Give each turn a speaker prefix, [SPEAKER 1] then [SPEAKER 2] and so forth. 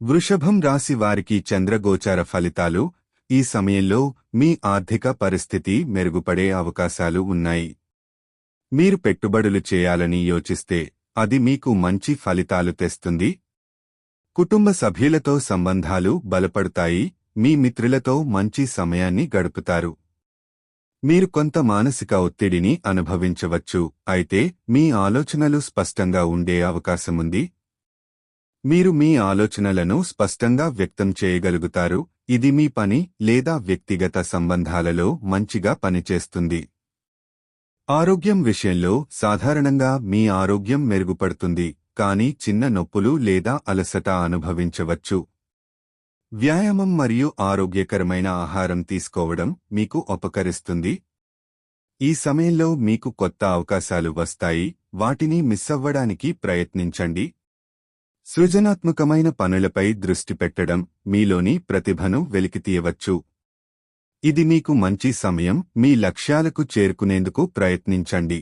[SPEAKER 1] వృషభం రాశి వారికి చంద్రగోచార ఫలితాలు. ఈ సమయంలో మీ ఆర్థిక పరిస్థితి మెరుగుపడే అవకాశాలు ఉన్నాయి. మీరు పెట్టుబడులు చేయాలని యోచిస్తే అది మీకు మంచి ఫలితాలు తెస్తుంది. కుటుంబ సభ్యులతో సంబంధాలు బలపడతాయి. మీ మిత్రులతో మంచి సమయాన్ని గడుపుతారు. మీరు కొంత మానసిక ఒత్తిడిని అనుభవించవచ్చు, అయితే మీ ఆలోచనలు స్పష్టంగా ఉండే అవకాశముంది. మీరు మీ ఆలోచనలను స్పష్టంగా వ్యక్తం చేయగలుగుతారు. ఇది మీ పని లేదా వ్యక్తిగత సంబంధాలలో మంచిగా పనిచేస్తుంది. ఆరోగ్యం విషయంలో సాధారణంగా మీ ఆరోగ్యం మెరుగుపడుతుంది, కానీ చిన్న నొప్పులు లేదా అలసట అనుభవించవచ్చు. వ్యాయామం మరియు ఆరోగ్యకరమైన ఆహారం తీసుకోవడం మీకు ఉపకరిస్తుంది. ఈ సమయంలో మీకు కొత్త అవకాశాలు వస్తాయి, వాటిని మిస్సవ్వడానికి ప్రయత్నించండి. సృజనాత్మకమైన పనులపై దృష్టి పెట్టడం మీలోని ప్రతిభను వెలికితీయవచ్చు. ఇది మీకు మంచి సమయం. మీ లక్ష్యాలకు చేరుకునేందుకు ప్రయత్నించండి.